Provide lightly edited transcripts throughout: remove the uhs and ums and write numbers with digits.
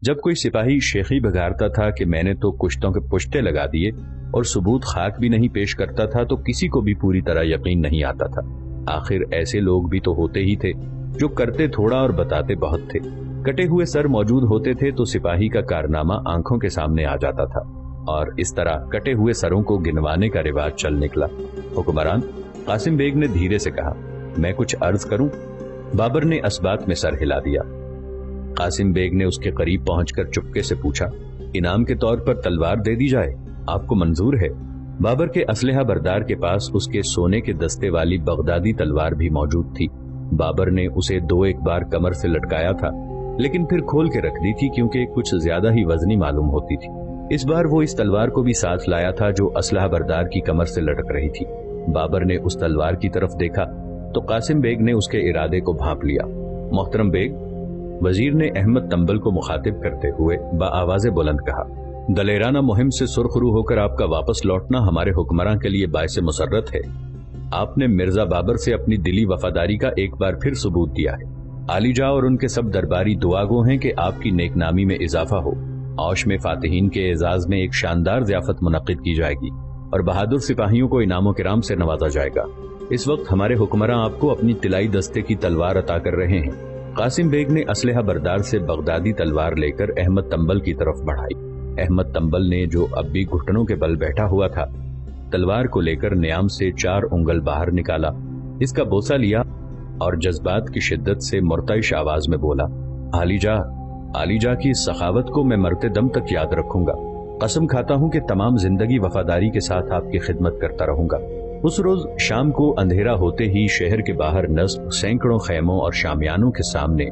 जब कोई सिपाही शेखी बघारता था कि मैंने तो कुश्तों के पुश्ते लगा दिए और सबूत खाक भी नहीं पेश करता था, तो किसी को भी पूरी तरह यकीन नहीं आता था। आखिर ऐसे लोग भी तो होते ही थे जो करते थोड़ा और बताते बहुत थे। कटे हुए सर मौजूद होते थे तो सिपाही का कारनामा आंखों के सामने आ जाता था, और इस तरह कटे हुए सरों को गिनवाने का रिवाज चल निकला। हुक्मरान कासिम बेग ने धीरे से कहा, मैं कुछ अर्ज करूं? बाबर ने असबात में सर हिला दिया। कासिम बेग ने उसके करीब पहुंचकर चुपके से पूछा, इनाम के तौर पर तलवार दे दी जाए, आपको मंजूर है? बाबर के असलहा बरदार के पास उसके सोने के दस्ते वाली बगदादी तलवार भी मौजूद थी। बाबर ने उसे 2-1 बार कमर से लटकाया था, लेकिन फिर खोल के रख दी थी क्योंकि कुछ ज्यादा ही वजनी मालूम होती थी। इस बार वो इस तलवार को भी साथ लाया था जो असलहा बरदार की कमर से लटक रही थी। बाबर ने उस तलवार की तरफ देखा तो कासिम बेग ने उसके इरादे को भांप लिया। मोहतरम बेग, वजीर ने अहमद तंबल को मुखातिब करते हुए बाआवाज़े बुलंद कहा, दलेराना मुहिम से सुरखरू होकर आपका वापस लौटना हमारे हुक्मरान के लिए बाइस मुसर्रत है। आपने मिर्जा बाबर से अपनी दिली वफादारी का एक बार फिर सबूत दिया है। आलीजा और उनके सब दरबारी दुआगो हैं कि आपकी नेकनामी में इजाफा हो। औश में फातिहीन के एजाज में एक शानदार ज़ियाफत मुनक्किद की जाएगी और बहादुर सिपाहियों को इनामो किराम से नवाजा जाएगा। इस वक्त हमारे हुक्मरान आपको अपनी तिलाई दस्ते की तलवार अता कर रहे हैं। कासिम बेग ने असलहा बरदार से बगदादी तलवार लेकर अहमद तंबल की तरफ बढ़ाई। अहमद तंबल ने, जो अब भी घुटनों के बल बैठा हुआ था, तलवार को लेकर न्याम से 4 उंगल बाहर निकाला, इसका बोसा लिया और जज्बात की शिद्दत से मुर्तइश आवाज में बोला, आलीजा, आलीजा की सखावत को मैं मरते दम तक याद रखूंगा। कसम खाता हूं कि तमाम जिंदगी वफादारी के साथ आपकी खिदमत करता रहूंगा। उस रोज शाम को अंधेरा होते ही शहर के बाहर नस्ब सैकड़ों खैमों और शामियानों के सामने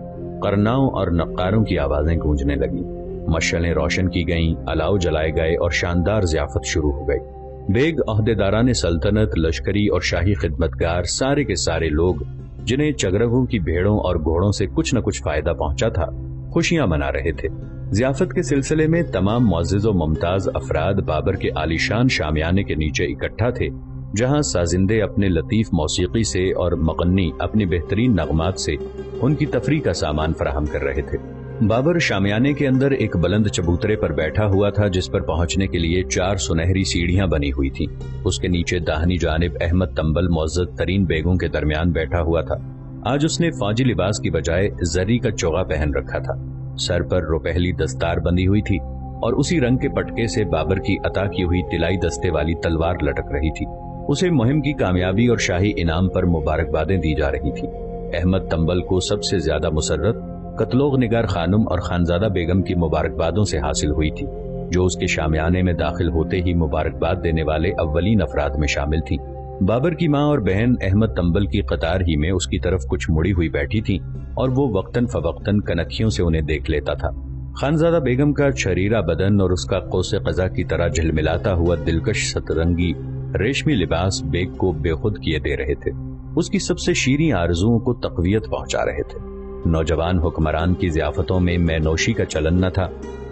करनाओं और नक्कारों की आवाजें गूंजने लगी। मशालें रोशन की गईं, अलाव जलाए गए और शानदार ज़ियाफत शुरू हो गई। बेग, अहदेदारान सल्तनत, लश्करी और शाही खिदमतगार, सारे के सारे लोग जिन्हें चगरगों की भेड़ों और घोड़ों से कुछ न कुछ फायदा पहुंचा था, खुशियां मना रहे थे। ज़ियाफत के सिलसिले में तमाम मुअज़्ज़िज़ व मुमताज अफराद बाबर के आलीशान शामियाने के नीचे इकट्ठा थे, जहां साजिंदे अपने लतीफ मौसीकी से और मगन्नी अपनी बेहतरीन नगमात से उनकी तफरीह का सामान फराहम कर रहे थे। बाबर शामियाने के अंदर एक बुलंद चबूतरे पर बैठा हुआ था, जिस पर पहुंचने के लिए 4 सुनहरी सीढ़ियां बनी हुई थी। उसके नीचे दाहिनी जानिब अहमद तंबल मुअज़्ज़ज़ तरीन बेगों के दरमियान बैठा हुआ था। आज उसने फौजी लिबास की बजाय जरी का चोगा पहन रखा था। सर पर रुपहली दस्तार बंधी हुई थी और उसी रंग के पटके से बाबर की अता की हुई तिलाई दस्ते वाली तलवार लटक रही थी। उसे मुहिम की कामयाबी और शाही इनाम पर मुबारकबादें दी जा रही थी। अहमद तंबल को सबसे ज्यादा मुसर्रत कतलोग निगार खानुम और खानजादा बेगम की मुबारकबादों से हासिल हुई थी, जो उसके शामियाने में दाखिल होते ही मुबारकबाद देने वाले अव्वलीन अफराद में शामिल थी। बाबर की माँ और बहन अहमद तंबल की कतार ही में उसकी तरफ कुछ मुड़ी हुई बैठी थी और वो वक्तन फवक्तन कनखियों से उन्हें देख लेता था। खानजादा बेगम का शरीरा बदन और उसका कोसे कज़ा की तरह झिलमिलाता हुआ दिलकश सतरंगी रेशमी लिबास बेग को बेखुद किए दे रहे थे, उसकी सबसे शीरीं आरजुओं को तक़वियत पहुंचा रहे थे। नौजवान हुक्मरान की ज़ियाफतों में मैनोशी का चलन न था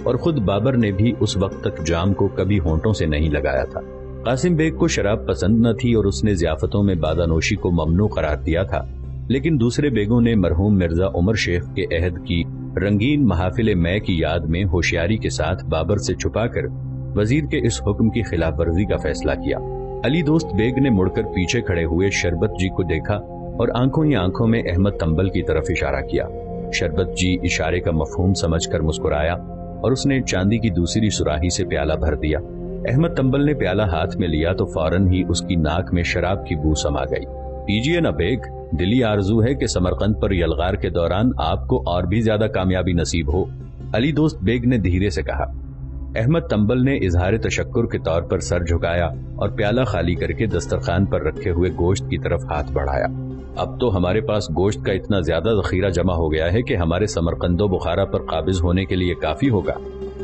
और खुद बाबर ने भी उस वक्त तक जाम को कभी होंठों से नहीं लगाया था। कासिम बेग को शराब पसंद न थी और उसने ज़ियाफतों में बादानोशी को ममनू करार दिया था, लेकिन दूसरे बेगों ने मरहूम मिर्जा उमर शेख के अहद की रंगीन महाफिल मै की याद में होशियारी के साथ बाबर से छुपाकर वजीर के इस हुक्म की खिलाफ वर्जी का फैसला किया। अली दोस्त बेग ने मुड़कर पीछे खड़े हुए शरबत जी को देखा और आंखों ही आंखों में अहमद तंबल की तरफ इशारा किया। शरबत जी इशारे का मफहूम समझकर मुस्कुराया और उसने चांदी की दूसरी सुराही से प्याला भर दिया। अहमद तंबल ने प्याला हाथ में लिया तो फौरन ही उसकी नाक में शराब की बू समा गई। पीजिए न बेग, दिली आरजू है कि समरकंद पर यलगार के दौरान आपको और भी ज्यादा कामयाबी नसीब हो, अली दोस्त बेग ने धीरे से कहा। अहमद तंबल ने इजहार तशक्कुर के तौर पर सर झुकाया और प्याला खाली करके दस्तरखान पर रखे हुए गोश्त की तरफ हाथ बढ़ाया। अब तो हमारे पास गोश्त का इतना ज्यादा जखीरा जमा हो गया है कि हमारे समरकंदो बुखारा पर काबिज होने के लिए काफी होगा,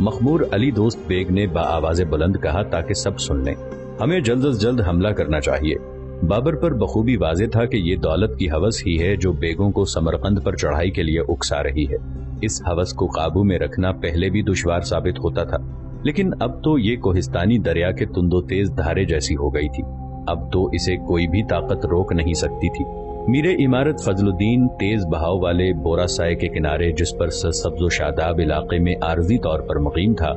मखमूर अली दोस्त बेग ने बाआवाज़े बुलंद कहा ताकि सब सुन लें। हमें जल्द अज जल्द हमला करना चाहिए। बाबर पर बखूबी वाज़े था कि ये दौलत की हवस ही है जो बेगों को समरकंद पर चढ़ाई के लिए उकसा रही है। इस हवस को काबू में रखना पहले भी दुश्वार साबित होता था, लेकिन अब तो ये कोहिस्तानी दरिया के तुंदो तेज धारे जैसी हो गई थी। अब तो इसे कोई भी ताकत रोक नहीं सकती थी। میرے عمارت فضل الدین تیز بہاؤ والے بورا سائے کے کنارے جس پر سبز و شاداب علاقے میں عارضی طور پر مقیم تھا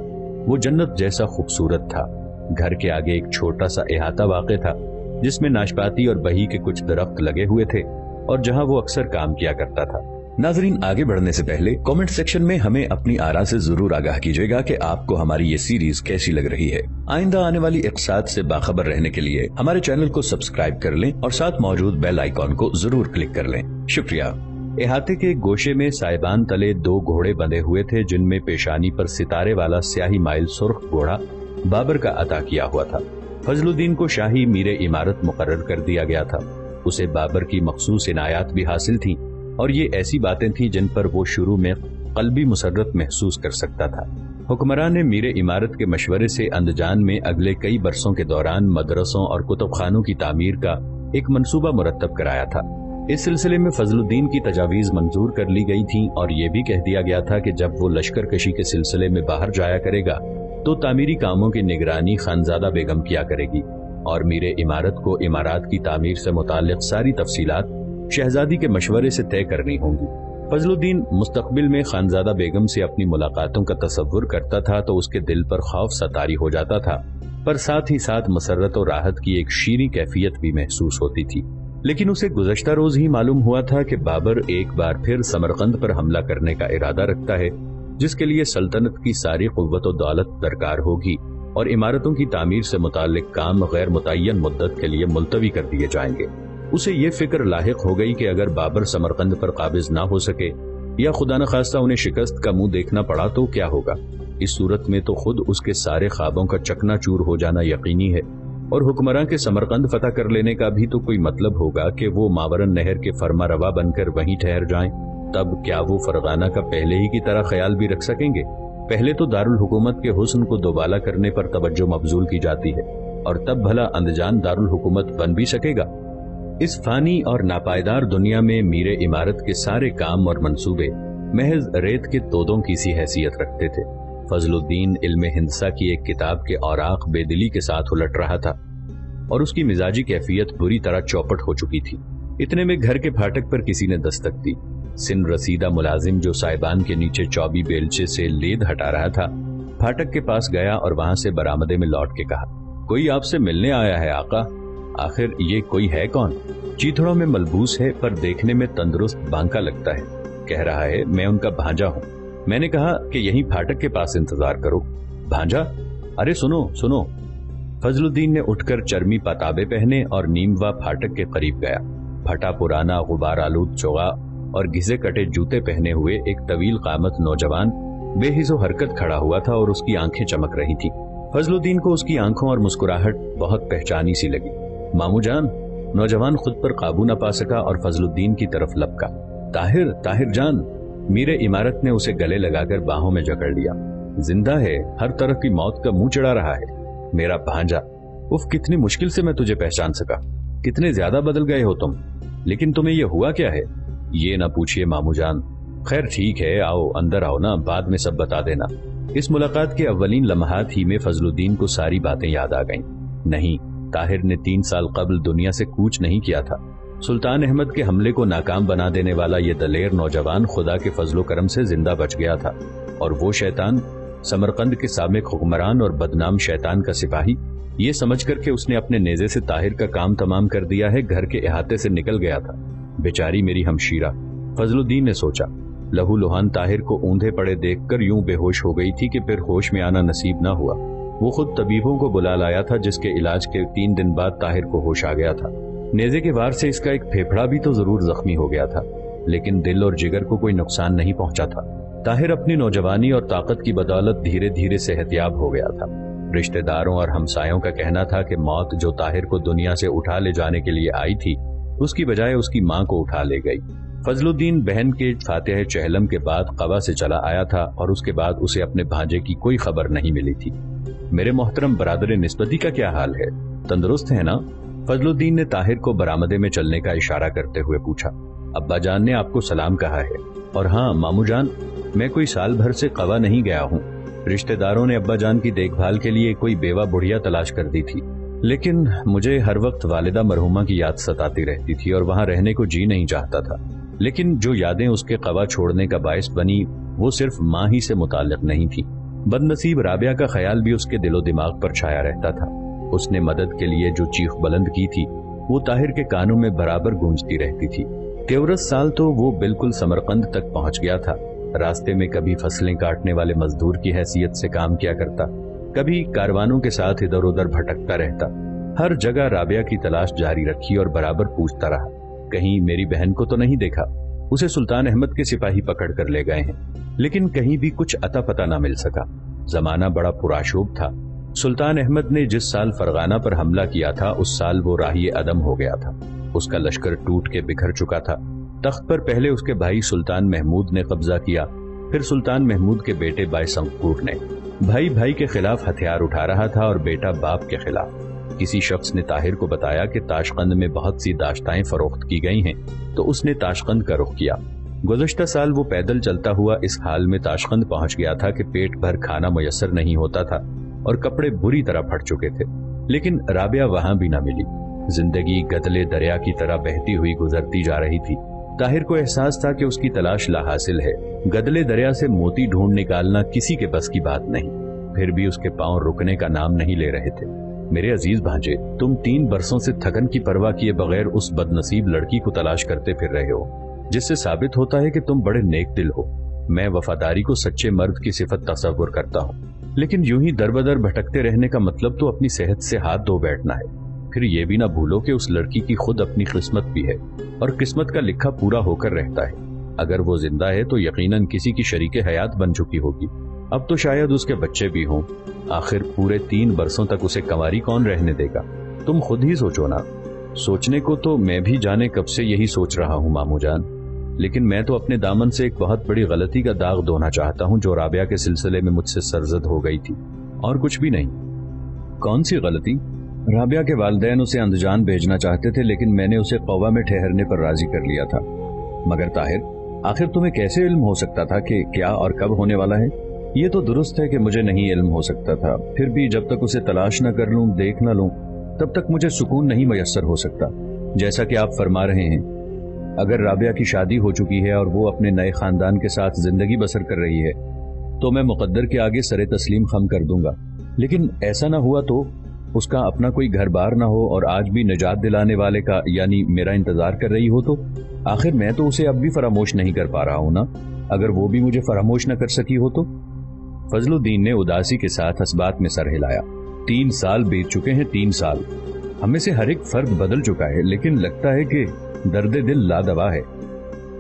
وہ جنت جیسا خوبصورت تھا۔ گھر کے آگے ایک چھوٹا سا احاطہ واقع تھا جس میں ناشپاتی اور بہی کے کچھ درخت لگے ہوئے تھے اور جہاں وہ اکثر کام کیا کرتا تھا۔ ناظرین، آگے بڑھنے سے پہلے کامنٹ سیکشن میں ہمیں اپنی آراء سے ضرور آگاہ کیجیے گا کہ آپ کو ہماری یہ سیریز کیسی لگ رہی ہے۔ آئندہ آنے والی اقساط سے باخبر رہنے کے لیے ہمارے چینل کو سبسکرائب کر لیں اور ساتھ موجود بیل آئیکن کو ضرور کلک کر لیں۔ شکریہ۔ احاطے کے گوشے میں سائبان تلے 2 گھوڑے بندھے ہوئے تھے جن میں پیشانی پر ستارے والا سیاہی مائل سرخ گھوڑا بابر کا عطا کیا ہوا تھا۔ فضل الدین کو شاہی میر عمارت مقرر کر دیا گیا تھا۔ اسے بابر کی مخصوص عنایات بھی حاصل تھیں اور یہ ایسی باتیں تھیں جن پر وہ شروع میں قلبی مسرت محسوس کر سکتا تھا۔ حکمران نے میر عمارت کے مشورے سے اندجان میں اگلے کئی برسوں کے دوران مدرسوں اور کتب خانوں کی تعمیر کا ایک منصوبہ مرتب کرایا تھا۔ اس سلسلے میں فضل الدین کی تجاویز منظور کر لی گئی تھیں اور یہ بھی کہہ دیا گیا تھا کہ جب وہ لشکر کشی کے سلسلے میں باہر جایا کرے گا تو تعمیری کاموں کی نگرانی خانزادہ بیگم کیا کرے گی اور میر عمارت کو عمارات کی تعمیر سے متعلق ساری تفصیلات شہزادی کے مشورے سے طے کرنی ہوں گی۔ فضل الدین مستقبل میں خانزادہ بیگم سے اپنی ملاقاتوں کا تصور کرتا تھا تو اس کے دل پر خوف سا طاری ہو جاتا تھا، پر ساتھ ہی ساتھ مسرت و راحت کی ایک شیریں کیفیت بھی محسوس ہوتی تھی۔ لیکن اسے گزشتہ روز ہی معلوم ہوا تھا کہ بابر ایک بار پھر سمرقند پر حملہ کرنے کا ارادہ رکھتا ہے، جس کے لیے سلطنت کی ساری قوت و دولت درکار ہوگی اور عمارتوں کی تعمیر سے متعلق کام غیر متعین مدت کے لیے ملتوی کر دیے جائیں گے۔ اسے یہ فکر لاحق ہو گئی کہ اگر بابر سمرقند پر قابض نہ ہو سکے یا خدا نخواستہ انہیں شکست کا منہ دیکھنا پڑا تو کیا ہوگا۔ اس صورت میں تو خود اس کے سارے خوابوں کا چکنا چور ہو جانا یقینی ہے، اور حکمراں کے سمرقند فتح کر لینے کا بھی تو کوئی مطلب ہوگا کہ وہ ماورن نہر کے فرما روا بن کر وہیں ٹھہر جائیں۔ تب کیا وہ فرغانہ کا پہلے ہی کی طرح خیال بھی رکھ سکیں گے؟ پہلے تو دارالحکومت کے حسن کو دوبالا کرنے پر توجہ مبذول کی جاتی ہے، اور تب بھلا اندجان دارالحکومت بن بھی سکے گا؟ اس فانی اور ناپائیدار دنیا میں میر عمارت کے سارے کام اور منصوبے محض ریت کے تودوں کی سی حیثیت رکھتے تھے۔ فضل الدین علم ہندسہ کی ایک کتاب کے اوراق بے دلی کے ساتھ الٹ رہا تھا اور اس کی مزاجی کیفیت بری طرح چوپٹ ہو چکی تھی۔ اتنے میں گھر کے پھاٹک پر کسی نے دستک دی۔ سن رسیدہ ملازم جو سائبان کے نیچے چوبی بیلچے سے لید ہٹا رہا تھا پھاٹک کے پاس گیا اور وہاں سے برآمدے میں لوٹ کے کہا، کوئی آپ سے ملنے آیا ہے آقا۔ آخر یہ کوئی ہے کون؟ چیتھڑوں میں ملبوس ہے پر دیکھنے میں تندرست بانکا لگتا ہے، کہہ رہا ہے میں ان کا بھانجا ہوں۔ میں نے کہا کہ یہیں پھاٹک کے پاس انتظار کرو۔ بھانجا؟ ارے سنو سنو۔ فضل الدین نے اٹھ کر چرمی پتابے پہنے اور نیموا پھاٹک کے قریب گیا۔ پھٹا پرانا غبار آلود چوغا اور گھسے کٹے جوتے پہنے ہوئے ایک طویل قامت نوجوان بے حس و حرکت کھڑا ہوا تھا اور اس کی آنکھیں چمک رہی تھیں۔ فضل الدین کو اس کی آنکھوں اور مسکراہٹ بہت پہچانی سی لگی۔ مامو جان؟ نوجوان خود پر قابو نہ پا سکا اور فضل الدین کی طرف لپکا۔ طاہر، طاہر جان۔ میر عمارت نے اسے گلے لگا کر باہوں میں جکڑ لیا۔ زندہ ہے، ہر طرف کی موت کا منہ چڑھا رہا ہے۔ میرا بھانجا، اف کتنی مشکل سے میں تجھے پہچان سکا۔ کتنے زیادہ بدل گئے ہو تم۔ لیکن تمہیں یہ ہوا کیا ہے؟ یہ نہ پوچھئے مامو جان۔ خیر ٹھیک ہے، آؤ اندر آؤ نا، بعد میں سب بتا دینا۔ اس ملاقات کے اولین لمحات ہی میں فضل الدین کو ساری باتیں یاد آ گئیں۔ نہیں، طاہر نے 3 سال قبل دنیا سے کوچ نہیں کیا تھا۔ سلطان احمد کے حملے کو ناکام بنا دینے والا یہ دلیر نوجوان خدا کے فضل و کرم سے زندہ بچ گیا تھا، اور وہ شیطان سمرقند کے سابق حکمران اور بدنام شیطان کا سپاہی یہ سمجھ کر کہ اس نے اپنے نیزے سے طاہر کا کام تمام کر دیا ہے گھر کے احاطے سے نکل گیا تھا۔ بیچاری میری ہمشیرہ، فضل الدین نے سوچا۔ لہو لوہان طاہر کو اوندھے پڑے دیکھ کر یوں بے ہوش ہو گئی تھی کہ پھر ہوش میں آنا نصیب نہ ہوا۔ وہ خود طبیبوں کو بلا لایا تھا جس کے علاج کے 3 دن بعد طاہر کو ہوش آ گیا تھا۔ نیزے کے وار سے اس کا ایک پھیپھڑا بھی تو ضرور زخمی ہو گیا تھا، لیکن دل اور جگر کو کوئی نقصان نہیں پہنچا تھا۔ طاہر اپنی نوجوانی اور طاقت کی بدولت دھیرے دھیرے صحت یاب ہو گیا تھا۔ رشتہ داروں اور ہمسایوں کا کہنا تھا کہ موت جو طاہر کو دنیا سے اٹھا لے جانے کے لیے آئی تھی، اس کی بجائے اس کی ماں کو اٹھا لے گئی۔ فضل الدین بہن کے فاتح چہلم کے بعد قوا سے چلا آیا تھا اور اس کے بعد اسے اپنے بھانجے کی کوئی خبر نہیں ملی تھی۔ میرے محترم برادر نسبتی کا کیا حال ہے؟ تندرست ہے نا؟ فضل الدین نے طاہر کو برآمدے میں چلنے کا اشارہ کرتے ہوئے پوچھا۔ ابا جان نے آپ کو سلام کہا ہے، اور ہاں مامو جان، میں کوئی سال بھر سے قوا نہیں گیا ہوں۔ رشتہ داروں نے ابا جان کی دیکھ بھال کے لیے کوئی بیوہ بڑھیا تلاش کر دی تھی۔ लेकिन मुझे हर वक्त वालिदा मरहुमा की याद सताती रहती थी और वहां रहने को जी नहीं चाहता था। लेकिन जो यादें उसके क़वा छोड़ने का बायस बनी वो सिर्फ माँ ही से मुताल्लिक नहीं थी। बदनसीब राबिया का ख्याल भी उसके दिलो दिमाग पर छाया रहता था। उसने मदद के लिए जो चीख बुलंद की थी वो ताहिर के कानों में बराबर गूंजती रहती थी। 13 साल तो वो बिल्कुल समरकंद तक पहुंच गया था। रास्ते में कभी फसलें काटने वाले मजदूर की हैसियत से काम किया करता, कभी कारवानों के साथ इधर उधर भटकता रहता। हर जगह राबिया की तलाश जारी रखी और बराबर पूछता रहा, कहीं मेरी बहन को तो नहीं देखा, उसे सुल्तान अहमद के सिपाही पकड़ कर ले गए हैं। लेकिन कहीं भी कुछ अता पता ना मिल सका। जमाना बड़ा पुराशोभ था। सुल्तान अहमद ने जिस साल फरगाना पर हमला किया था उस साल वो राही अदम हो गया था। उसका लश्कर टूट के बिखर चुका था। तख्त पर पहले उसके भाई सुल्तान महमूद ने कब्जा किया, फिर सुल्तान महमूद के बेटे बायसंगपूर ने। भाई भाई के खिलाफ हथियार उठा रहा था और बेटा बाप के खिलाफ। किसी शख्स ने ताहिर को बताया कि ताशकंद में बहुत सी दाश्ताएं फरोख्त की गई हैं, तो उसने ताशकंद का रुख किया। गुज़श्ता साल वो पैदल चलता हुआ इस हाल में ताशकंद पहुंच गया था कि पेट भर खाना मुयस्सर नहीं होता था और कपड़े बुरी तरह फट चुके थे। लेकिन राबिया वहां भी ना मिली। जिंदगी गदले दरिया की तरह बहती हुई गुजरती जा रही थी। ताहिर को एहसास था कि उसकी तलाश लाहासिल है। गदले दरिया से मोती ढूंढ निकालना किसी के बस की बात नहीं। फिर भी उसके पांव रुकने का नाम नहीं ले रहे थे। मेरे अजीज भांजे, तुम 3 बरसों से थकन की परवाह किए बगैर उस बदनसीब लड़की को तलाश करते फिर रहे हो, जिससे साबित होता है कि तुम बड़े नेक दिल हो। मैं वफादारी को सच्चे मर्द की सिफत तस्वुर करता हूँ, लेकिन यूं ही दर बदर भटकते रहने का मतलब तो अपनी सेहत से हाथ धो बैठना है। फिर ये भी ना भूलो कि उस लड़की की खुद अपनी किस्मत भी है और किस्मत का लिखा पूरा होकर रहता है। अगर वो जिंदा है तो यकीनन किसी की शरीके हयात बन चुकी होगी। अब तो शायद उसके बच्चे भी हों। आखिर पूरे 3 बरसों तक उसे कंवारी कौन रहने देगा? तुम खुद ही सोचो ना। सोचने को तो मैं भी जाने कब से यही सोच रहा हूँ मामू जान, लेकिन मैं तो अपने दामन से एक बहुत बड़ी गलती का दाग धोना चाहता हूँ जो राबिया के सिलसिले में मुझसे सरजद हो गई थी, और कुछ भी नहीं। कौन सी गलती? राबिया के वालिदैन उसे अंदजान भेजना चाहते थे, लेकिन मैंने उसे कौवा में ठहरने पर राजी कर लिया था। मगर ताहिर, आखिर तुम्हें कैसे इल्म हो सकता था कि क्या और कब होने वाला है? ये तो दुरुस्त है कि मुझे नहीं इल्म हो सकता था, फिर भी जब तक उसे तलाश न कर लूं, देख न लूं, तब तक मुझे सुकून नहीं मयस्सर हो सकता। जैसा कि आप फरमा रहे हैं, अगर राबिया की शादी हो चुकी है और वो अपने नए खानदान के साथ जिंदगी बसर कर रही है तो मैं मुकद्दर के आगे सरे तस्लीम खम कर दूंगा। लेकिन ऐसा ना हुआ तो उसका अपना कोई घर बार ना हो और आज भी निजात दिलाने वाले का यानी मेरा इंतजार कर रही हो, तो आखिर मैं तो उसे अब भी फरामोश नहीं कर पा रहा हूं ना। अगर वो भी मुझे फरामोश न कर सकी हो तो? फजलुद्दीन ने उदासी के साथ इस्बात में सर हिलाया। 3 साल बीत चुके हैं, 3 साल। हमें से हर एक फर्द बदल चुका है, लेकिन लगता है कि दर्द दिल लादवा है।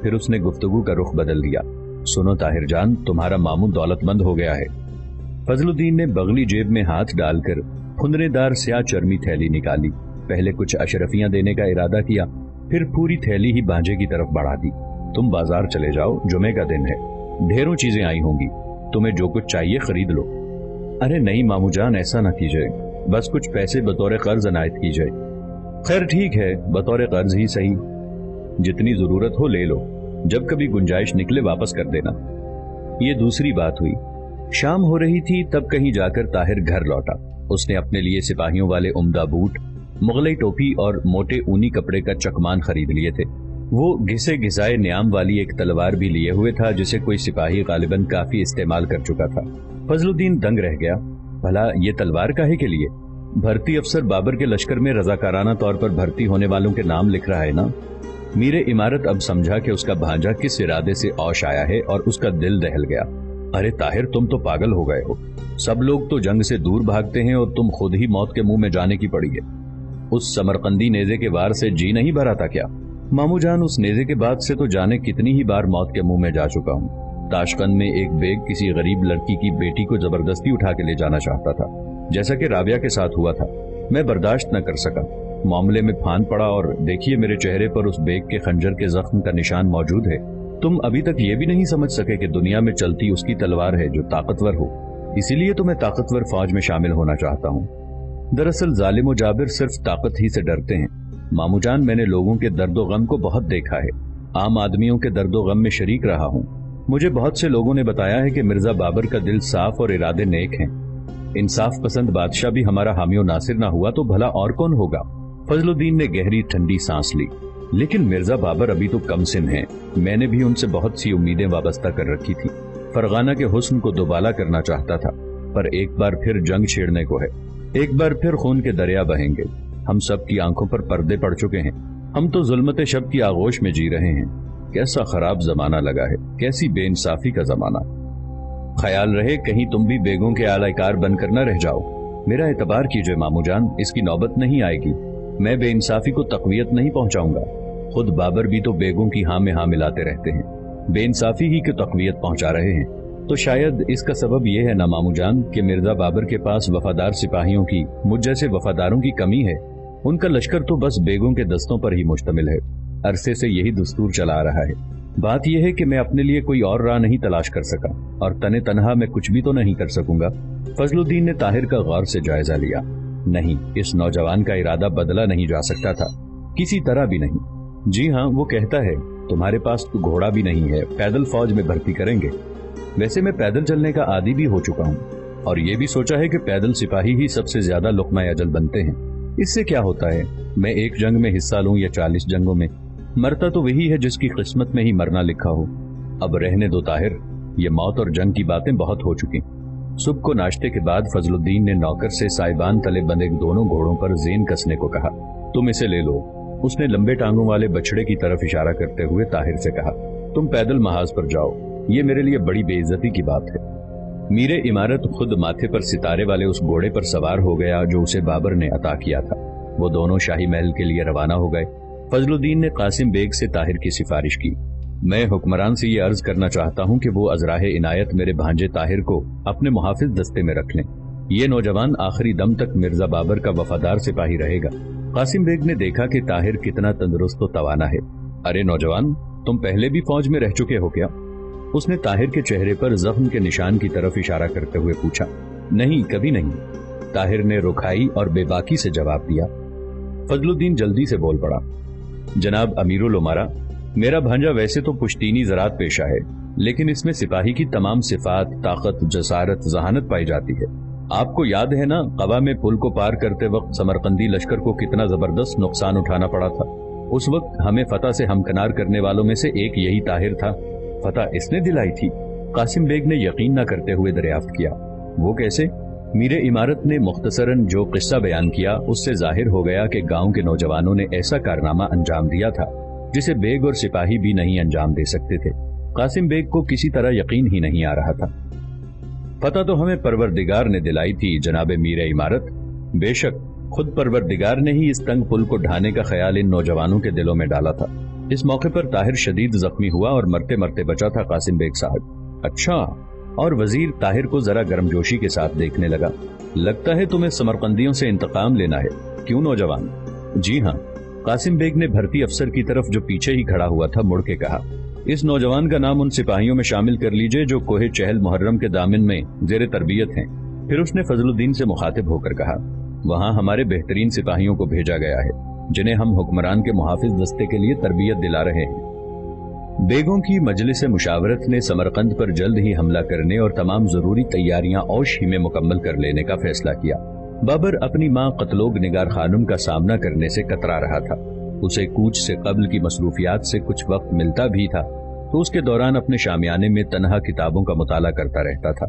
फिर उसने गुफ्तगू का रुख बदल दिया। सुनो ताहिर जान, तुम्हारा मामू दौलतमंद हो गया है। फजलुद्दीन ने बगली जेब में हाथ डालकर खुंदरेदार स्याह चरमी थैली निकाली। पहले कुछ अशरफियां देने का इरादा किया, फिर पूरी थैली ही बांझे की तरफ बढ़ा दी। तुम बाजार चले जाओ, जुमे का दिन है, ढेरों चीजें आई होंगी, तुम्हें जो कुछ चाहिए खरीद लो। अरे नहीं मामू जान, ऐसा ना कीजिए, बस कुछ पैसे बतौर कर्ज अनायत कीजिए। खैर ठीक है, बतौर कर्ज ही सही, जितनी जरूरत हो ले लो, जब कभी गुंजाइश निकले वापस कर देना। ये दूसरी बात हुई। शाम हो रही थी तब कहीं जाकर ताहिर घर लौटा। उसने अपने लिए सिपाहियों वाले उम्दा बूट, मुगलई टोपी और मोटे ऊनी कपड़े का चकमान खरीद लिए थे। वो घिसे घिसाए न्याम वाली एक तलवार भी लिए हुए था, जिसे कोई सिपाही गालिबन काफी इस्तेमाल कर चुका था। फजलुद्दीन दंग रह गया। भला ये तलवार काहे के लिए? भर्ती अफसर बाबर के लश्कर में रजाकाराना तौर पर भर्ती होने वालों के नाम लिख रहा है ना। मीरे इमारत अब समझा कि उसका भांजा किस इरादे से औश आया है और उसका दिल दहल गया। अरे ताहिर, तुम तो पागल हो गए हो। सब लोग तो जंग से दूर भागते हैं और तुम खुद ही मौत के मुंह में जाने की पड़ी है। उस समरकंदी नेजे के वार से जी नहीं भरा था क्या? मामू जान, उस नेजे के बाद से तो जाने कितनी ही बार मौत के मुंह में जा चुका हूँ। ताशकंद में एक बेग किसी गरीब लड़की की बेटी को जबरदस्ती उठा के ले जाना चाहता था, जैसा कि राबिया के साथ हुआ था। मैं बर्दाश्त न कर सका, मामले में फान पड़ा और देखिए मेरे चेहरे पर उस बेग के खंजर के जख्म का निशान मौजूद है। तुम अभी तक ये भी नहीं समझ सके कि दुनिया में चलती उसकी तलवार है जो ताकतवर हो। इसीलिए तो मैं ताकतवर फौज में शामिल होना चाहता हूँ। दरअसल जालिम व जाबिर सिर्फ ताकत ही से डरते हैं। मामू जान, मैंने लोगों के दर्दो गम को बहुत देखा है, आम आदमियों के दर्दो गम में शरीक रहा हूँ। मुझे बहुत से लोगों ने बताया है कि मिर्जा बाबर का दिल साफ और इरादे नेक हैं। इंसाफ पसंद बादशाह भी हमारा हामी और नासिर ना हुआ तो भला और कौन होगा। फजलुद्दीन ने गहरी ठंडी सांस ली। लेकिन मिर्जा बाबर अभी तो कम सिन हैं। मैंने भी उनसे बहुत सी उम्मीदें वाबस्ता कर रखी थी। फरगाना के हुस्न को दोबाला करना चाहता था, पर एक बार फिर जंग छेड़ने को है। एक बार फिर खून के दरिया बहेंगे। हम सब की आंखों पर पर्दे पड़ चुके हैं। हम तो जुल्मत शब की आगोश में जी रहे हैं। कैसा खराब जमाना लगा है, कैसी बेइंसाफी का जमाना। ख्याल रहे कहीं तुम भी बेगों के आलाकार बनकर न रह जाओ। मेरा एतबार कीजिए मामू जान, इसकी नौबत नहीं आएगी। मैं बेइंसाफी को तकवीयत नहीं पहुंचाऊंगा। खुद बाबर भी तो बेगों की हाँ में हाँ मिलाते रहते हैं, बेइंसाफी ही की तकवीयत पहुंचा रहे हैं। तो शायद इसका सबब यह है ना मामू जान कि मिर्जा बाबर के पास वफादार सिपाहियों की, मुझ जैसे वफादारों की कमी है। उनका लश्कर तो बस बेगों के दस्तों पर ही मुश्तमिल है। अरसे से यही दस्तूर चला आ रहा है। बात यह है कि मैं अपने लिए कोई और राह नहीं तलाश कर सका, और तने तनहा मैं कुछ भी तो नहीं कर सकूंगा। फजलुद्दीन ने ताहिर का गौर से जायजा लिया। नहीं, इस नौजवान का इरादा बदला नहीं जा सकता था, किसी तरह भी नहीं। जी हाँ, वो कहता है तुम्हारे पास तो घोड़ा भी नहीं है, पैदल फौज में भर्ती करेंगे। वैसे मैं पैदल चलने का आदी भी हो चुका हूँ, और ये भी सोचा है कि पैदल सिपाही ही सबसे ज्यादा लुक़्मा अजल बनते हैं। इससे क्या होता है, मैं एक जंग में हिस्सा लूं या 40 जंगों में, मरता तो वही है जिसकी किस्मत में ही मरना लिखा हो। अब रहने दो ताहिर, ये मौत और जंग की बातें बहुत हो चुकी। सुबह को नाश्ते के बाद फजलुद्दीन ने नौकर से साइबान तले बंधे दोनों घोड़ों पर जेन कसने को कहा। तुम इसे ले लो। उसने लंबे टांगों वाले बछड़े की तरफ इशारा करते हुए ताहिर से कहा, तुम पैदल महाज पर जाओ। ये मेरे लिए बड़ी बेइज्जती की बात है। मीरे इमारत खुद माथे पर सितारे वाले उस घोड़े पर सवार हो गया जो उसे बाबर ने अता किया था। वो दोनों शाही महल के लिए रवाना हो गए। फजलुद्दीन ने कासिम बेग से ताहिर की सिफारिश की। मैं हुक्मरान से ये अर्ज करना चाहता हूँ कि वो अजराहे इनायत मेरे भांजे ताहिर को अपने मुहाफिज दस्ते में रख लें। ये नौजवान आखिरी दम तक मिर्जा बाबर का वफादार सिपाही रहेगा। कासिम बेग ने देखा कि ताहिर कितना तंदुरुस्त और तवाना है। अरे नौजवान, तुम पहले भी फौज में रह चुके हो क्या? उसने ताहिर के चेहरे पर जख्म के निशान की तरफ इशारा करते हुए पूछा। नहीं, कभी नहीं, ताहिर ने रुखाई और बेबाकी से जवाब दिया। फजलुद्दीन जल्दी से बोल पड़ा। जनाब अमीरुल उमरा, मेरा भांजा वैसे तो पुश्तीनी ज़रात पेशा है, लेकिन इसमें सिपाही की तमाम सिफात, ताकत, जसारत, जहानत पाई जाती है। आपको याद है ना, कवा में पुल को पार करते वक्त समरकंदी लश्कर को कितना जबरदस्त नुकसान उठाना पड़ा था। उस वक्त हमें फतह से हमकनार करने वालों में से एक यही ताहिर था। फतह इसने दिलाई थी। कासिम बेग ने यकीन न करते हुए दरियाफ्त किया। वो कैसे? मीरे इमारत ने मुख्तसरन जो किस्सा बयान किया उससे जाहिर हो गया कि गांव के नौजवानों ने ऐसा कारनामा अंजाम दिया था जिसे बेग और सिपाही भी नहीं अंजाम दे सकते थे। कासिम बेग को किसी तरह यकीन ही नहीं आ रहा था। पता तो हमें परवरदिगार ने दिलाई थी जनाबे मीरे इमारत। बेशक खुद परवरदिगार ने ही इस तंग पुल को ढाने का ख्याल इन नौजवानों के दिलों में डाला था। इस मौके पर ताहिर शदीद जख्मी हुआ और मरते मरते बचा था कासिम बेग साहब। अच्छा, और वजीर ताहिर को जरा गर्मजोशी के साथ देखने लगा। लगता है तुम्हें समरकंदियों से इंतकाम लेना है, क्यों नौजवान? जी हाँ, कासिम बेग ने भर्ती अफसर की तरफ जो पीछे ही खड़ा हुआ था मुड़ के कहा। इस नौजवान का नाम उन सिपाहियों में शामिल कर लीजिए जो कोहे चहल मुहर्रम के दामन में जेरे तरबियत हैं। फिर उसने फजलुद्दीन से मुखातिब होकर कहा, वहाँ हमारे बेहतरीन सिपाहियों को भेजा गया है जिन्हें हम हुक्मरान के मुहाफिज दस्ते के लिए तरबियत दिला रहे हैं। बेगों की मजलिस मुशावरत ने समरकंद पर जल्द ही हमला करने और तमाम जरूरी तैयारियां औश ही में मुकम्मल कर लेने का फैसला किया। बाबर अपनी मां कतलोग निगार खानुम का सामना करने से कतरा रहा था। उसे कूच से कब्ल की मसरूफियात से कुछ वक्त मिलता भी था तो उसके दौरान अपने शामियाने में तन्हा किताबों का मुताला करता रहता था।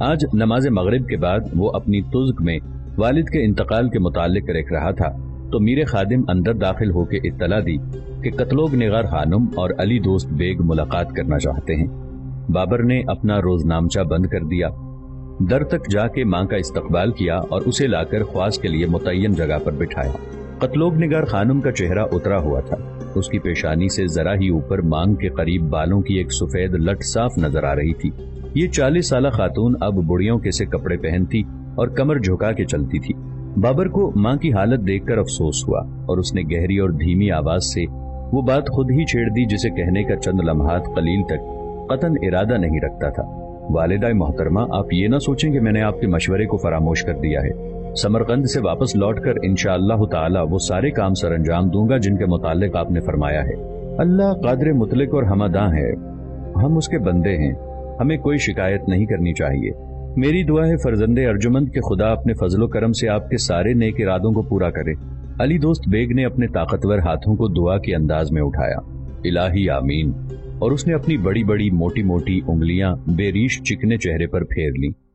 आज नमाज मगरिब के बाद वो अपनी तुज़्क में वालिद के इंतकाल के मुतालिक लिख रहा था तो मीरे खादिम अंदर दाखिल होकर इत्तला दी कि कतलोग निगार खानुम और अली दोस्त बेग मुलाकात करना चाहते हैं। बाबर ने अपना रोजनामचा बंद कर दिया, दर तक जाके मां का इस्तकबाल किया और उसे लाकर ख्वास के लिए मुतय्यन जगह पर बिठाया। कतलोग निगार खानुम का चेहरा उतरा हुआ था। उसकी पेशानी से जरा ही ऊपर मांग के करीब बालों की एक सफेद लट साफ नजर आ रही थी। ये 40 साला खातून अब बुढ़ियों के से कपड़े पहनती और कमर झुका के चलती थी। बाबर को मां की हालत देखकर अफसोस हुआ और उसने गहरी और धीमी आवाज से वो बात खुद ही छेड़ दी जिसे कहने का चंद लम्हात कलील तक कतन इरादा नहीं रखता था। वालिदा मोहतरमा, आप ये ना सोचें कि मैंने आपके मशवरे को फरामोश कर दिया है। समरकंद से वापस लौटकर इंशाअल्लाह ताला वो सारे काम सर अंजाम दूंगा जिनके मुतालिक आपने फरमाया है। अल्लाह कादिर मुतलक और हमादा है, हम उसके बंदे हैं, हमें कोई शिकायत नहीं करनी चाहिए। میری دعا ہے فرزند ارجمند کہ خدا اپنے فضل و کرم سے آپ کے سارے نیک ارادوں کو پورا کرے۔ علی دوست بیگ نے اپنے طاقتور ہاتھوں کو دعا کے انداز میں اٹھایا، الہی آمین، اور اس نے اپنی بڑی بڑی موٹی موٹی انگلیاں بے ریش چکنے چہرے پر پھیر لیں۔